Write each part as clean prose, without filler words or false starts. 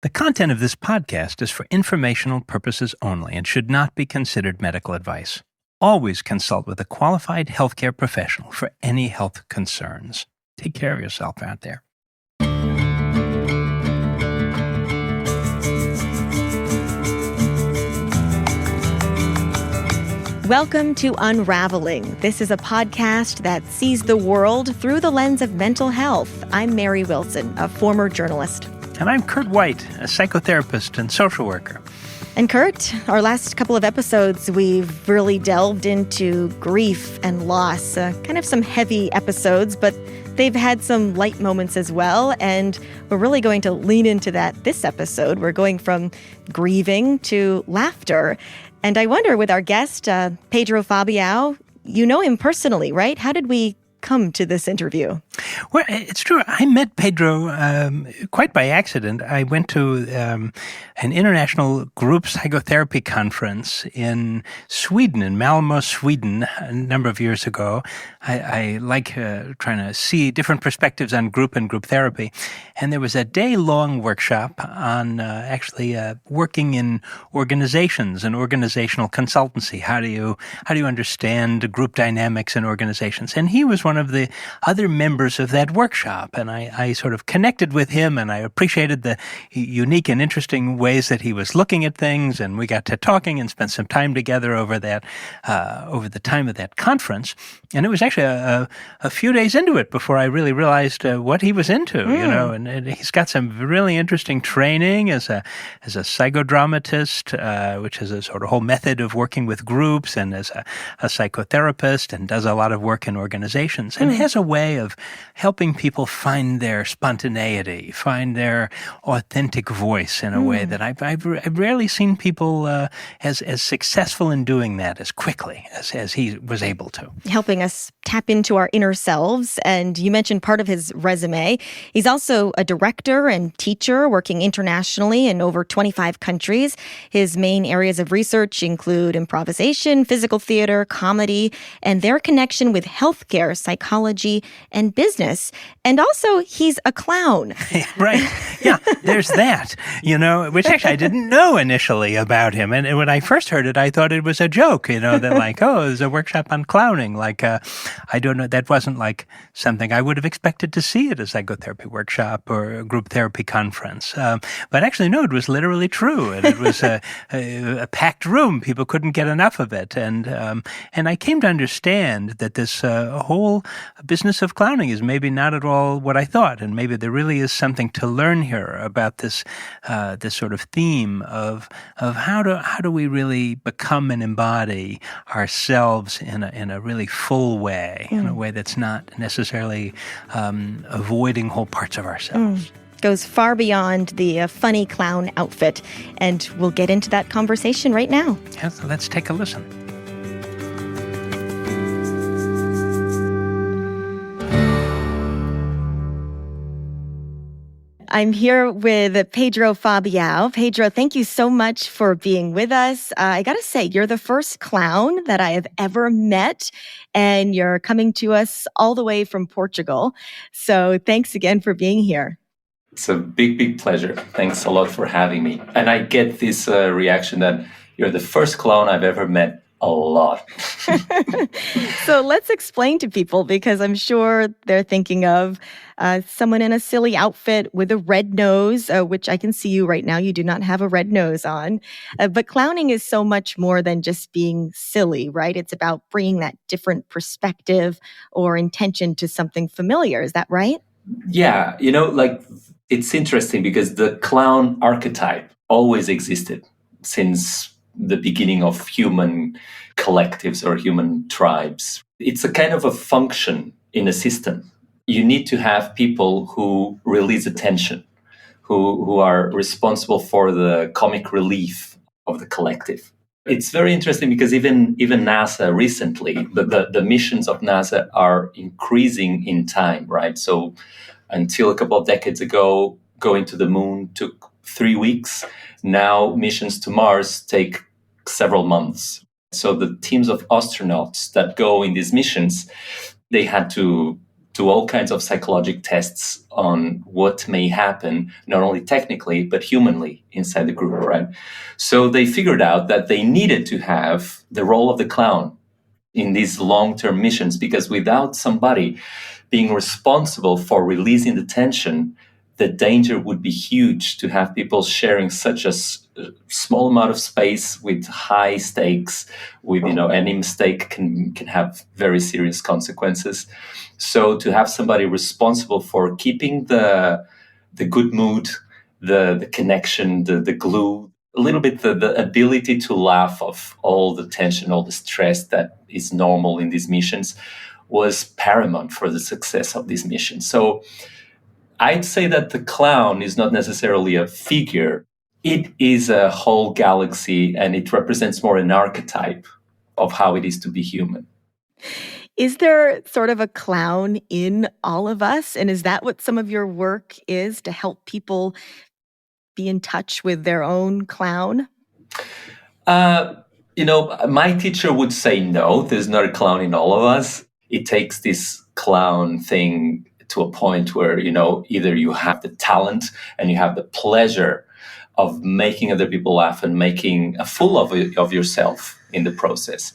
The content of this podcast is for informational purposes only and should not be considered medical advice. Always consult with a qualified healthcare professional for any health concerns. Take care of yourself out there. Welcome to Unravelling. This is a podcast that sees the world through the lens of mental health. I'm Mary Wilson, a former journalist. And I'm Kurt White, a psychotherapist and social worker. And Kurt, our last couple of episodes, we've really delved into grief and loss, kind of some heavy episodes, but they've had some light moments as well. And we're really going to lean into that this episode. We're going from grieving to laughter. And I wonder, with our guest, Pedro Fabião, you know him personally, right? How did we come to this interview? Well, it's true. I met Pedro quite by accident. I went to an international group psychotherapy conference in Sweden, in Malmö, Sweden, a number of years ago. I like trying to see different perspectives on group and group therapy. And there was a day-long workshop on actually working in organizations and organizational consultancy. How do you understand group dynamics in organizations? And he was one of the other members of that workshop, and I sort of connected with him, and I appreciated the unique and interesting ways that he was looking at things, and we got to talking and spent some time together over the time of that conference. And it was actually a few days into it before I really realized what he was into, you know, and he's got some really interesting training as a psychodramatist, which is a sort of whole method of working with groups, and as a psychotherapist, and does a lot of work in organizations, and has a way of helping people find their spontaneity, find their authentic voice in a way that I've rarely seen people as successful in doing that as quickly as he was able to. Helping us tap into our inner selves. And you mentioned part of his resume. He's also a director and teacher working internationally in over 25 countries. His main areas of research include improvisation, physical theater, comedy, and their connection with healthcare, psychology, and business. And also, he's a clown. Right. Yeah, there's that, you know, which actually I didn't know initially about him. And when I first heard it, I thought it was a joke, you know, that like, oh, there's a workshop on clowning. Like, I don't know, that wasn't like something I would have expected to see at a psychotherapy workshop or a group therapy conference. But actually, no, it was literally true. And it was a packed room. People couldn't get enough of it. And I came to understand that this whole business of clowning is maybe not at all what I thought, and maybe there really is something to learn here about this sort of theme of how do we really become and embody ourselves in a really full way, in a way that's not necessarily avoiding whole parts of ourselves. Goes far beyond the funny clown outfit, and we'll get into that conversation right now. Yeah, so let's take a listen. I'm here with Pedro Fabião. Pedro, thank you so much for being with us. I got to say, you're the first clown that I have ever met, and you're coming to us all the way from Portugal. So thanks again for being here. It's a big, big pleasure. Thanks a lot for having me. And I get this reaction that you're the first clown I've ever met a lot. So let's explain to people, because I'm sure they're thinking of someone in a silly outfit with a red nose, which I can see you right now. You do not have a red nose on. But clowning is so much more than just being silly, right? It's about bringing that different perspective or intention to something familiar. Is that right? Yeah, you know, like it's interesting because the clown archetype always existed since the beginning of human collectives or human tribes. It's a kind of a function in a system. You need to have people who release attention, who are responsible for the comic relief of the collective. It's very interesting because even NASA recently, the missions of NASA are increasing in time, right? So until a couple of decades ago, going to the moon took 3 weeks. Now missions to Mars take several months. So the teams of astronauts that go in these missions, they had to do all kinds of psychological tests on what may happen, not only technically, but humanly inside the group, right? So they figured out that they needed to have the role of the clown in these long-term missions, because without somebody being responsible for releasing the tension, the danger would be huge to have people sharing such a small amount of space with high stakes, with, any mistake can have very serious consequences. So to have somebody responsible for keeping the good mood, the connection, the glue, a little bit the ability to laugh off all the tension, all the stress that is normal in these missions, was paramount for the success of these missions. So I'd say that the clown is not necessarily a figure. It is a whole galaxy, and it represents more an archetype of how it is to be human. Is there sort of a clown in all of us? And is that what some of your work is, to help people be in touch with their own clown? My teacher would say no, there's not a clown in all of us. It takes this clown thing to a point where, either you have the talent and you have the pleasure of making other people laugh and making a fool of yourself in the process,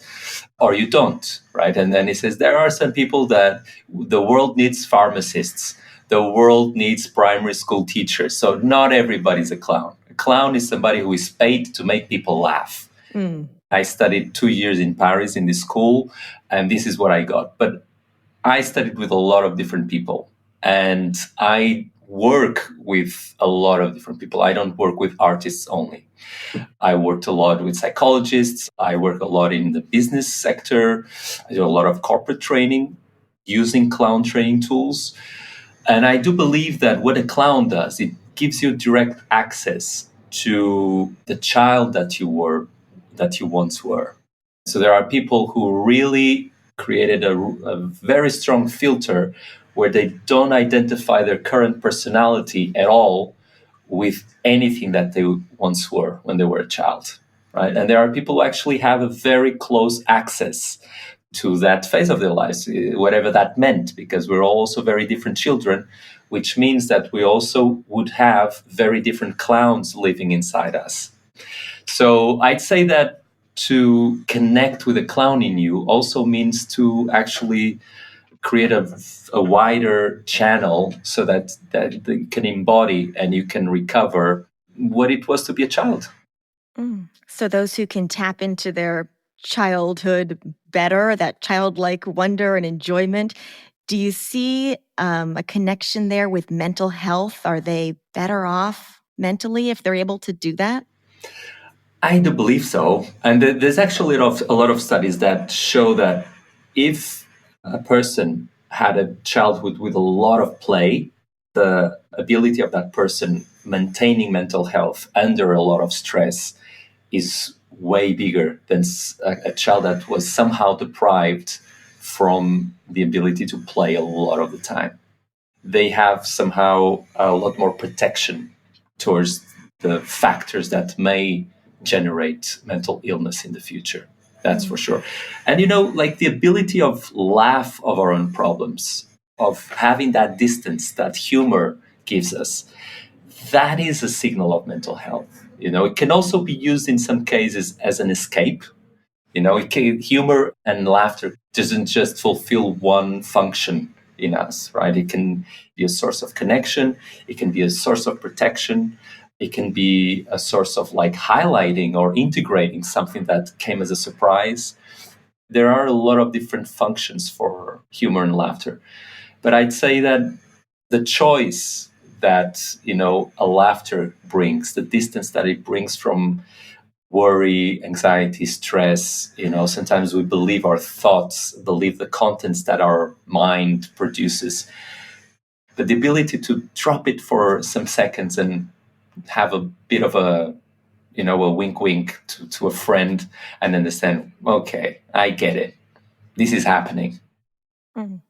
or you don't, right? And then he says, there are some people that the world needs pharmacists. The world needs primary school teachers. So not everybody's a clown. A clown is somebody who is paid to make people laugh. I studied 2 years in Paris in this school, and this is what I got. But I studied with a lot of different people, and I work with a lot of different people. I don't work with artists only. I worked a lot with psychologists. I work a lot in the business sector. I do a lot of corporate training using clown training tools. And I do believe that what a clown does, it gives you direct access to the child that you once were. So there are people who really created a very strong filter where they don't identify their current personality at all with anything that they once were when they were a child, right? And there are people who actually have a very close access to that phase of their lives, whatever that meant, because we're all also very different children, which means that we also would have very different clowns living inside us. So I'd say that to connect with a clown in you also means to actually create a wider channel so that they can embody and you can recover what it was to be a child. So those who can tap into their childhood better, that childlike wonder and enjoyment, do you see a connection there with mental health? Are they better off mentally if they're able to do that? I do believe so. And there's actually a lot of studies that show that if a person had a childhood with a lot of play, the ability of that person maintaining mental health under a lot of stress is way bigger than a child that was somehow deprived from the ability to play a lot of the time. They have somehow a lot more protection towards the factors that may generate mental illness in the future. That's for sure. And like the ability of laugh of our own problems, of having that distance that humor gives us, that is a signal of mental health. It can also be used in some cases as an escape. Humor and laughter doesn't just fulfill one function in us, right? It can be a source of connection. It can be a source of protection. It can be a source of highlighting or integrating something that came as a surprise. There are a lot of different functions for humor and laughter. But I'd say that the choice that, a laughter brings, the distance that it brings from worry, anxiety, stress, sometimes we believe our thoughts, believe the contents that our mind produces. But the ability to drop it for some seconds and have a bit of a wink wink to a friend and understand, okay, I get it. This is happening. Mm.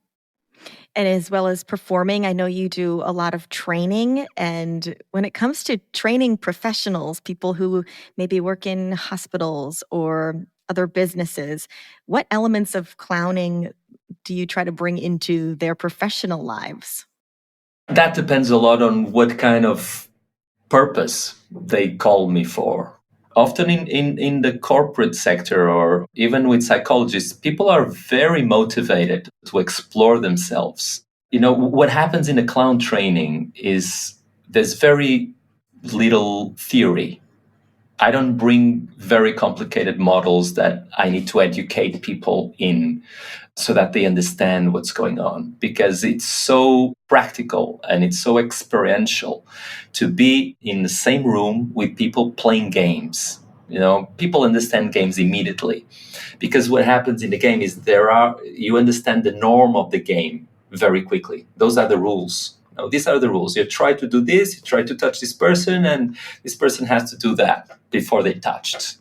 And as well as performing, I know you do a lot of training. And when it comes to training professionals, people who maybe work in hospitals or other businesses, what elements of clowning do you try to bring into their professional lives? That depends a lot on what kind of purpose they call me for. Often in the corporate sector or even with psychologists, people are very motivated to explore themselves. What happens in a clown training is there's very little theory. I don't bring very complicated models that I need to educate people in so that they understand what's going on, because it's so practical and it's so experiential to be in the same room with people playing games. People understand games immediately, because what happens in the game is you understand the norm of the game very quickly. Those are the rules. These are the rules. You try to do this, you try to touch this person, and this person has to do that before they touched,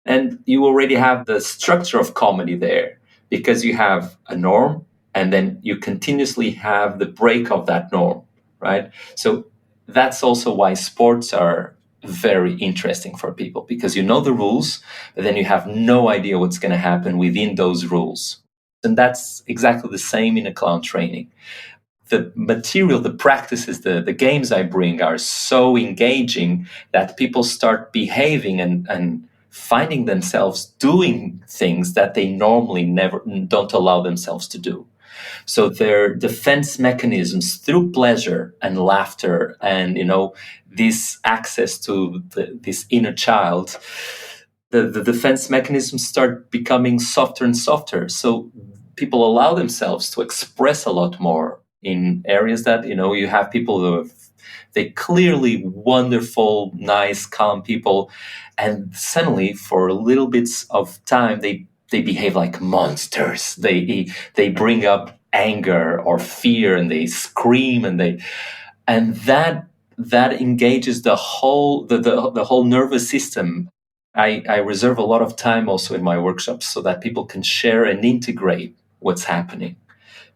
and you already have the structure of comedy there, because you have a norm and then you continuously have the break of that norm, right? So that's also why sports are very interesting for people, because you know the rules, but then you have no idea what's going to happen within those rules. And that's exactly the same in a clown training. The material, the practices, the games I bring are so engaging that people start behaving and finding themselves doing things that they normally never don't allow themselves to do. So their defense mechanisms through pleasure and laughter and this access to this inner child, the defense mechanisms start becoming softer and softer. So people allow themselves to express a lot more in areas that you have people who they clearly wonderful, nice, calm people, and suddenly for little bits of time they behave like monsters. They bring up anger or fear and they scream and that engages the whole nervous system. I reserve a lot of time also in my workshops so that people can share and integrate what's happening,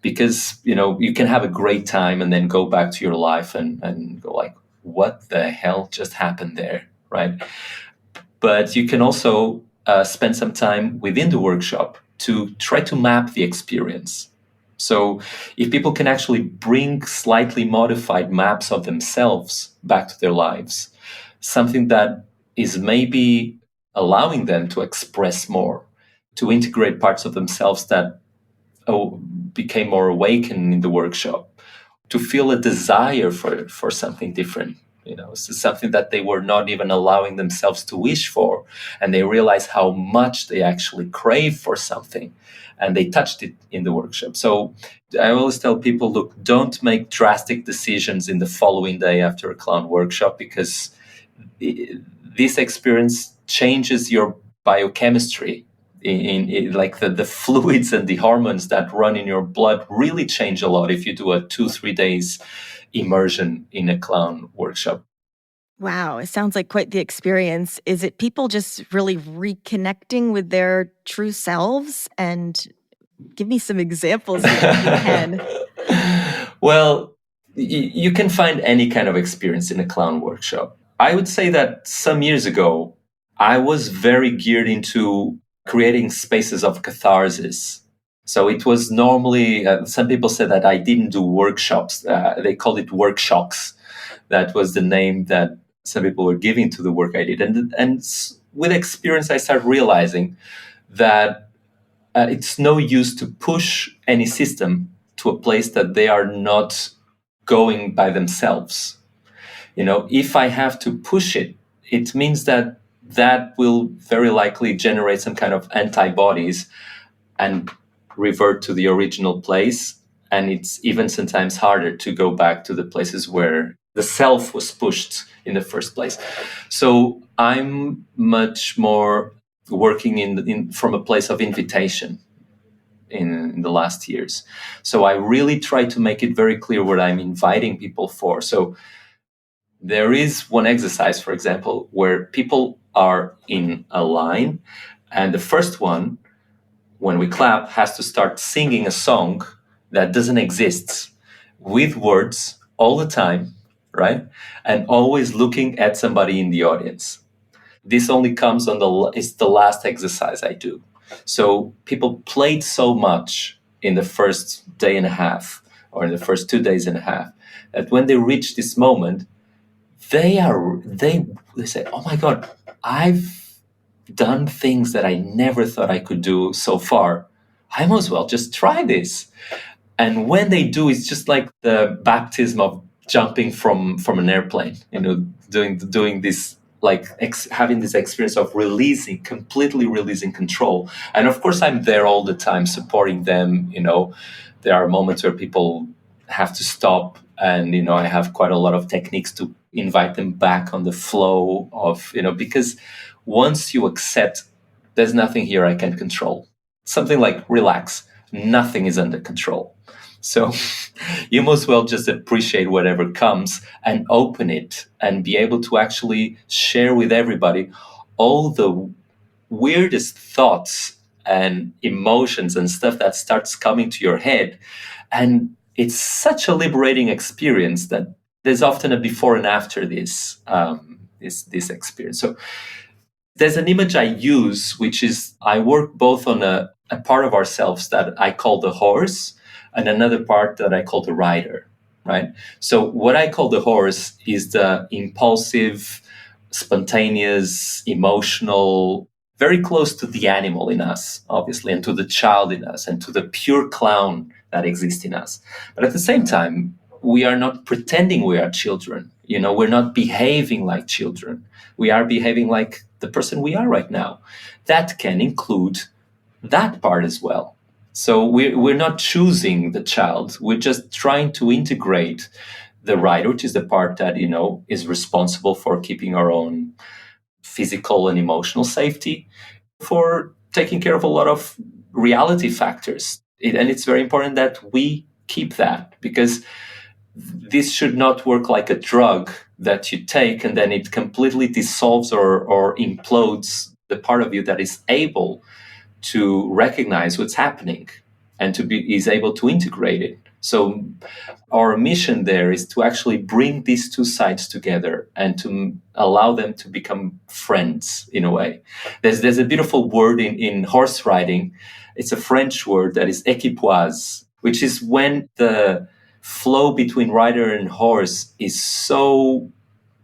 because you can have a great time and then go back to your life and go like, what the hell just happened there, right? But you can also spend some time within the workshop to try to map the experience. So if people can actually bring slightly modified maps of themselves back to their lives, something that is maybe allowing them to express more, to integrate parts of themselves that became more awakened in the workshop, to feel a desire for something different, so something that they were not even allowing themselves to wish for, and they realize how much they actually crave for something, and they touched it in the workshop. So I always tell people, look, don't make drastic decisions in the following day after a clown workshop, because this experience changes your biochemistry in like the fluids and the hormones that run in your blood really change a lot if you do a 2-3 days immersion in a clown workshop. Wow, it sounds like quite the experience. Is it people just really reconnecting with their true selves? And give me some examples if you can. Well, you can find any kind of experience in a clown workshop. I would say that some years ago, I was very geared into creating spaces of catharsis. So it was normally, some people said that I didn't do workshops. They called it workshops. That was the name that some people were giving to the work I did. And with experience, I started realizing that it's no use to push any system to a place that they are not going by themselves. If I have to push it, it means that will very likely generate some kind of antibodies and revert to the original place. And it's even sometimes harder to go back to the places where the self was pushed in the first place. So I'm much more working from a place of invitation in the last years. So I really try to make it very clear what I'm inviting people for. So there is one exercise, for example, where people are in a line, and the first one, when we clap, has to start singing a song that doesn't exist with words all the time, right? And always looking at somebody in the audience. This only comes it's the last exercise I do. So people played so much in the first day and a half or in the first 2 days and a half, that when they reach this moment, they say, oh my God, I've done things that I never thought I could do so far. I might as well just try this. And when they do, it's just like the baptism of jumping from an airplane, doing this, like having this experience of completely releasing control. And of course, I'm there all the time supporting them. There are moments where people have to stop, and I have quite a lot of techniques to invite them back on the flow of, because once you accept there's nothing here I can control, something like relax, nothing is under control. So you must well just appreciate whatever comes and open it and be able to actually share with everybody all the weirdest thoughts and emotions and stuff that starts coming to your head. And it's such a liberating experience that there's often a before and after this experience. So there's an image I use, which is I work both on a part of ourselves that I call the horse and another part that I call the rider, right? So what I call the horse is the impulsive, spontaneous, emotional, very close to the animal in us, obviously, and to the child in us, and to the pure clown that exists in us. But at the same time, we are not pretending we are children. We're not behaving like children. We are behaving like the person we are right now. That can include that part as well. So we're not choosing the child. We're just trying to integrate the rider, which is the part that, is responsible for keeping our own physical and emotional safety, for taking care of a lot of reality factors. And it's very important that we keep that, because this should not work like a drug that you take and then it completely dissolves or implodes the part of you that is able to recognize what's happening and is able to integrate it. So our mission there is to actually bring these two sides together and to allow them to become friends in a way. There's a beautiful word in horse riding. It's a French word that is équipoise, which is when the flow between rider and horse is so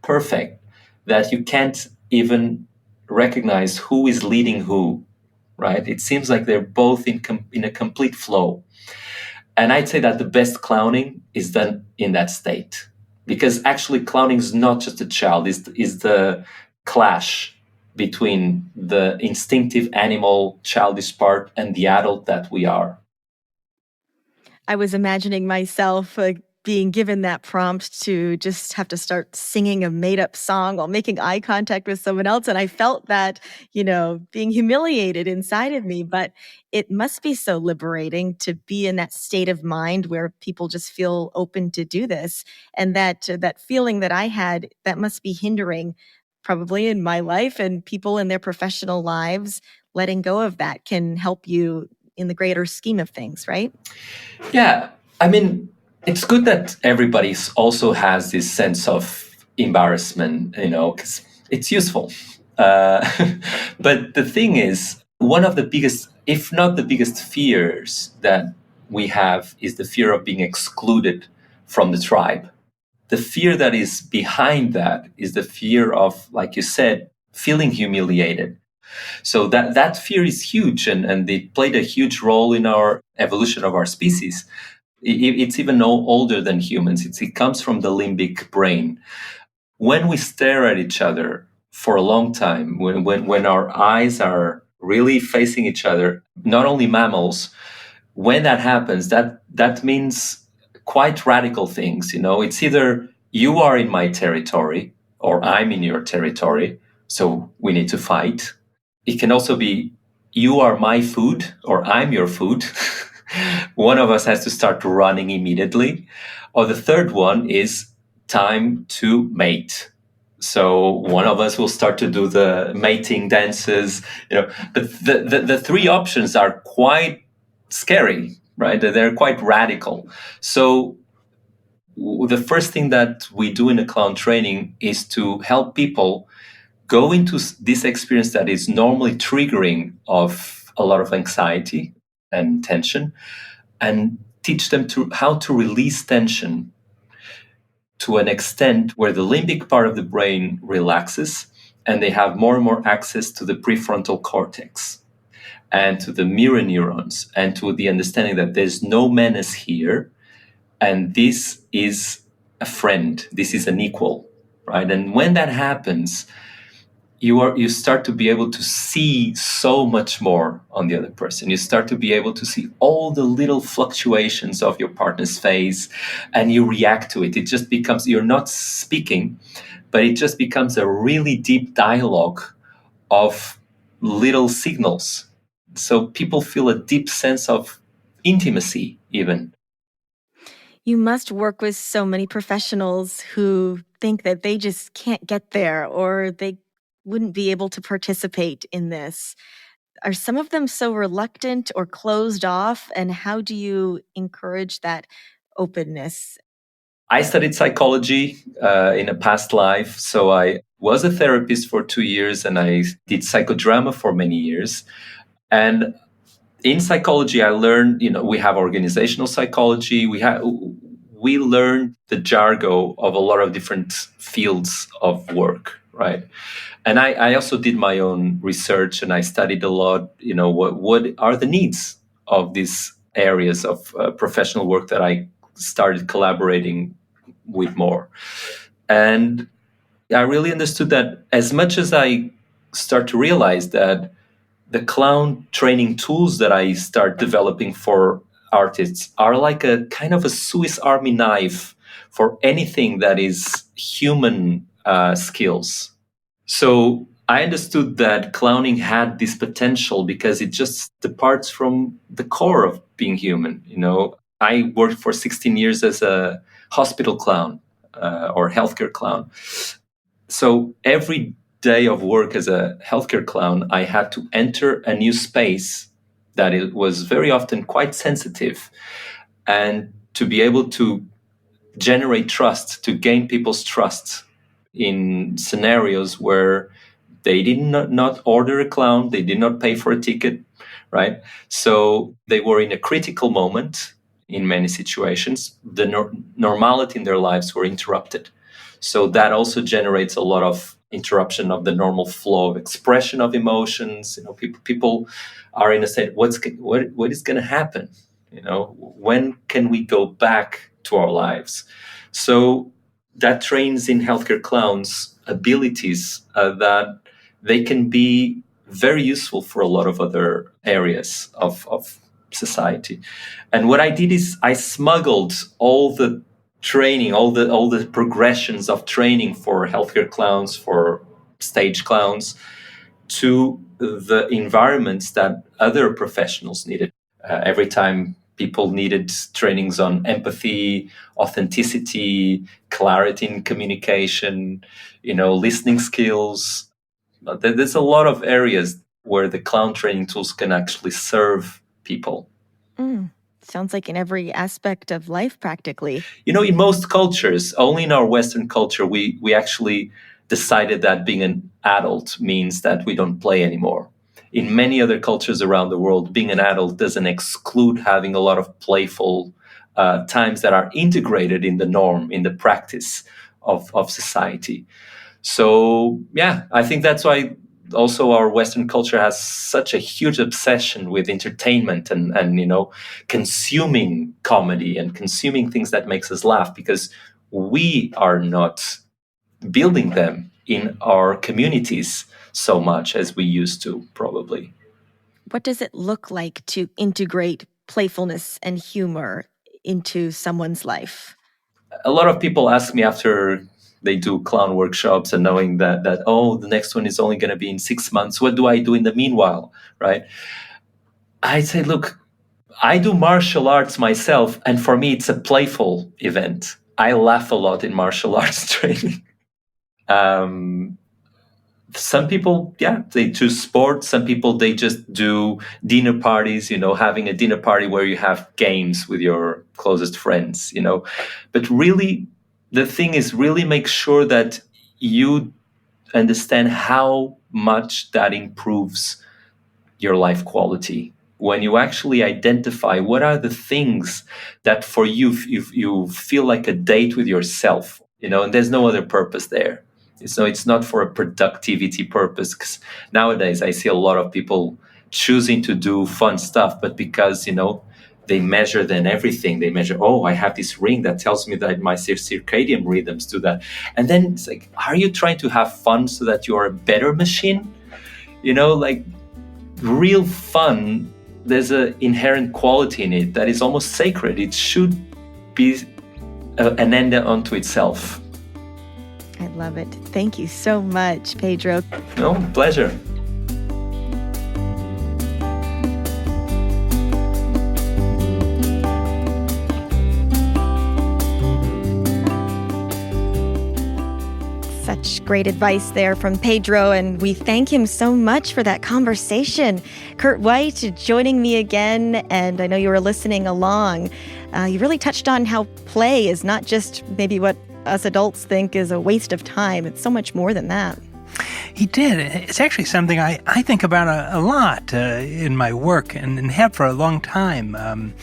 perfect that you can't even recognize who is leading who, right? It seems like they're both in a complete flow. And I'd say that the best clowning is done in that state, because actually clowning is not just a child, is the clash between the instinctive animal childish part and the adult that we are. I was imagining myself being given that prompt to just have to start singing a made-up song while making eye contact with someone else. And I felt that, being humiliated inside of me. But it must be so liberating to be in that state of mind where people just feel open to do this. And that feeling that I had, that must be hindering probably in my life and people in their professional lives. Letting go of that can help you in the greater scheme of things, right? Yeah, I mean, it's good that everybody also has this sense of embarrassment, because it's useful. Uh, but the thing is, one of the biggest, if not the biggest fears that we have is the fear of being excluded from the tribe. The fear that is behind that is the fear of, like you said, feeling humiliated. So that fear is huge, and it played a huge role in our evolution of our species. It's even older than humans. It comes from the limbic brain. When we stare at each other for a long time, when our eyes are really facing each other, not only mammals, when that happens, that means quite radical things. It's either you are in my territory or I'm in your territory, so we need to fight. It can also be you are my food or I'm your food. One of us has to start running immediately. Or the third one is time to mate. So one of us will start to do the mating dances, But the three options are quite scary, right? They're quite radical. So the first thing that we do in a clown training is to help people go into this experience that is normally triggering of a lot of anxiety and tension, and teach them how to release tension to an extent where the limbic part of the brain relaxes and they have more and more access to the prefrontal cortex and to the mirror neurons and to the understanding that there's no menace here and this is a friend, this is an equal, right? And when that happens, you start to be able to see so much more on the other person. You start to be able to see all the little fluctuations of your partner's face and you react to it. It just becomes, you're not speaking, but it just becomes a really deep dialogue of little signals. So people feel a deep sense of intimacy even. You must work with so many professionals who think that they just can't get there or they wouldn't be able to participate in this. Are some of them so reluctant or closed off? And how do you encourage that openness? I studied psychology in a past life. So I was a therapist for 2 years and I did psychodrama for many years. And in psychology, I learned, we have organizational psychology. We learn the jargon of a lot of different fields of work, right? And I also did my own research and I studied a lot, what are the needs of these areas of professional work that I started collaborating with more. And I really understood that as much as I start to realize that the clown training tools that I start developing for artists are like a kind of a Swiss Army knife for anything that is human skills. So I understood that clowning had this potential because it just departs from the core of being human. I worked for 16 years as a hospital clown or healthcare clown. So every day of work as a healthcare clown, I had to enter a new space that it was very often quite sensitive, and to be able to generate trust, to gain people's trust in scenarios where they did not order a clown, they did not pay for a ticket, right? So they were in a critical moment in many situations. The normality in their lives were interrupted. So that also generates a lot of interruption of the normal flow of expression of emotions. People are in a state, what is going to happen? When can we go back to our lives? So that trains in healthcare clowns abilities that they can be very useful for a lot of other areas of society. And what I did is I smuggled all the training, all the progressions of training for healthcare clowns, for stage clowns, to the environments that other professionals needed. Every time people needed trainings on empathy, authenticity, clarity in communication, listening skills. There's a lot of areas where the clown training tools can actually serve people. Sounds like in every aspect of life, practically. In most cultures, only in our Western culture, we actually decided that being an adult means that we don't play anymore. In many other cultures around the world, being an adult doesn't exclude having a lot of playful times that are integrated in the norm, in the practice of society. So, yeah, I think that's why also our Western culture has such a huge obsession with entertainment and consuming comedy and consuming things that makes us laugh, because we are not building them in our communities so much as we used to, probably. What does it look like to integrate playfulness and humor into someone's life? A lot of people ask me after they do clown workshops and knowing that the next one is only going to be in 6 months, what do I do in the meanwhile, right? I say, look, I do martial arts myself, and for me it's a playful event. I laugh a lot in martial arts training. Some people, they choose sports. Some people, they just do dinner parties, having a dinner party where you have games with your closest friends, But really, the thing is really make sure that you understand how much that improves your life quality when you actually identify what are the things that for you, you feel like a date with yourself, and there's no other purpose there. So it's not for a productivity purpose, because nowadays I see a lot of people choosing to do fun stuff, but because, they measure then everything. They measure, oh, I have this ring that tells me that my circadian rhythms do that. And then it's like, are you trying to have fun so that you're a better machine? Like real fun, there's an inherent quality in it that is almost sacred. It should be an end unto itself. I love it. Thank you so much, Pedro. No, pleasure. Such great advice there from Pedro, and we thank him so much for that conversation. Kurt White joining me again, and I know you were listening along. You really touched on how play is not just maybe what us adults think is a waste of time. It's so much more than that. He did. It's actually something I think about a lot in my work and have for a long time.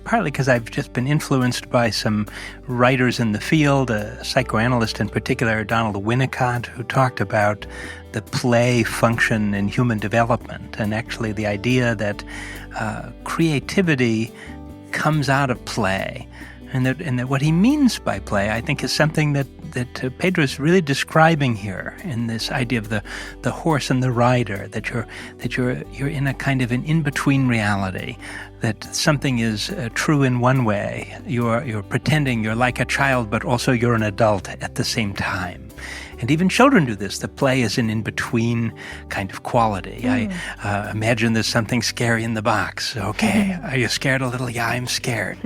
Partly because I've just been influenced by some writers in the field, a psychoanalyst in particular, Donald Winnicott, who talked about the play function in human development, and actually the idea that creativity comes out of play. And that what he means by play, I think, is something that Pedro is really describing here in this idea of the horse and the rider, that you're in a kind of an in-between reality, that something is true in one way. You're pretending you're like a child, but also you're an adult at the same time. And even children do this. The play is an in-between kind of quality. I imagine there's something scary in the box. Okay, are you scared a little? Yeah, I'm scared.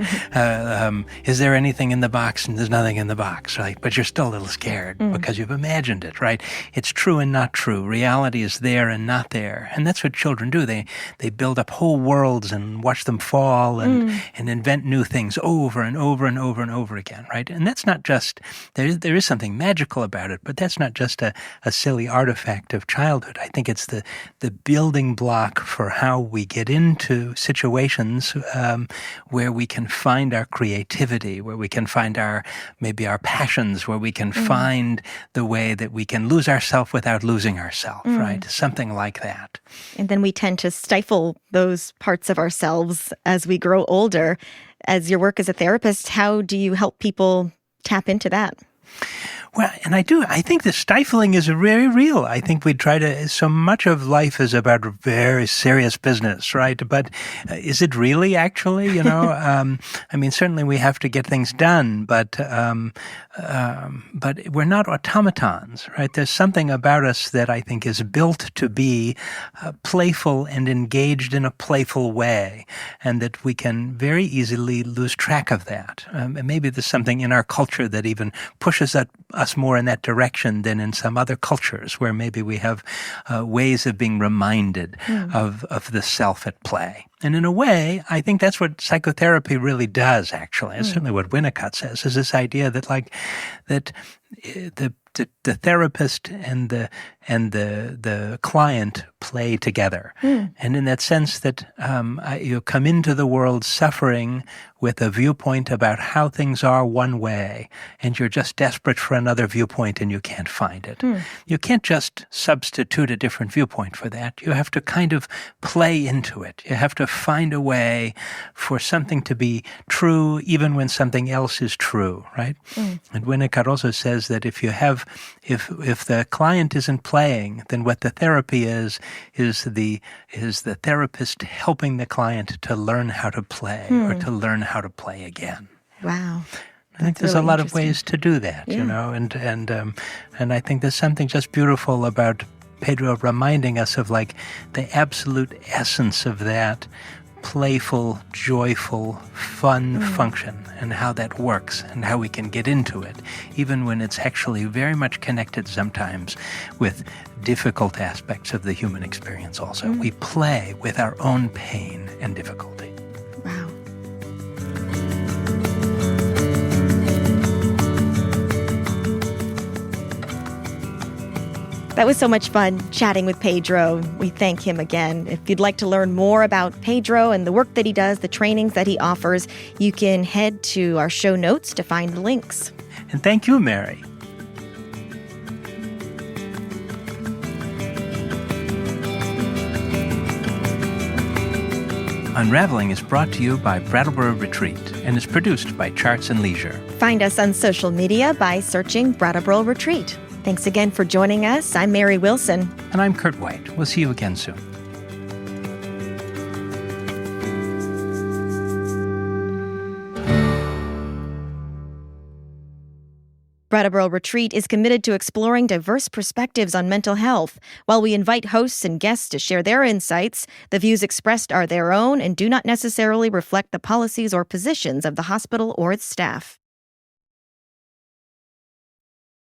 Is there anything in the box? And there's nothing in the box, right? But you're still a little scared because you've imagined it, right? It's true and not true. Reality is there and not there. And that's what children do. They build up whole worlds and watch them fall and invent new things over and over and over and over again, right? And that's not just, there is something magical about it, but that's not just a silly artifact of childhood. I think it's the building block for how we get into situations where we can find our creativity, where we can find maybe our passions, where we can find the way that we can lose ourselves without losing ourselves, right? Something like that. And then we tend to stifle those parts of ourselves as we grow older. As your work as a therapist, how do you help people tap into that? Well, and I think the stifling is very real. I think so much of life is about very serious business, right? But is it really actually, I mean, certainly we have to get things done, but we're not automatons, right? There's something about us that I think is built to be playful and engaged in a playful way, and that we can very easily lose track of that. And maybe there's something in our culture that even pushes us more in that direction than in some other cultures where maybe we have ways of being reminded of the self at play. And in a way, I think that's what psychotherapy really does, actually. It's certainly what Winnicott says, is this idea that the therapist and the client play together. And in that sense that you come into the world suffering with a viewpoint about how things are one way, and you're just desperate for another viewpoint and you can't find it. You can't just substitute a different viewpoint for that. You have to kind of play into it. You have to find a way for something to be true even when something else is true, right? And Winnicott also says that if the client isn't playing, then what the therapy is the therapist helping the client to learn how to play or to learn how to play again. Wow. I think there's really a lot of ways to do that, and I think there's something just beautiful about Pedro reminding us of like the absolute essence of that playful, joyful, fun function, and how that works and how we can get into it, even when it's actually very much connected sometimes with difficult aspects of the human experience also. We play with our own pain and difficulty. Wow. That was so much fun chatting with Pedro. We thank him again. If you'd like to learn more about Pedro and the work that he does, the trainings that he offers, you can head to our show notes to find the links. And thank you, Mary. Unravelling is brought to you by Brattleboro Retreat and is produced by Charts and Leisure. Find us on social media by searching Brattleboro Retreat. Thanks again for joining us. I'm Mary Wilson. And I'm Kurt White. We'll see you again soon. Brattleboro Retreat is committed to exploring diverse perspectives on mental health. While we invite hosts and guests to share their insights, the views expressed are their own and do not necessarily reflect the policies or positions of the hospital or its staff.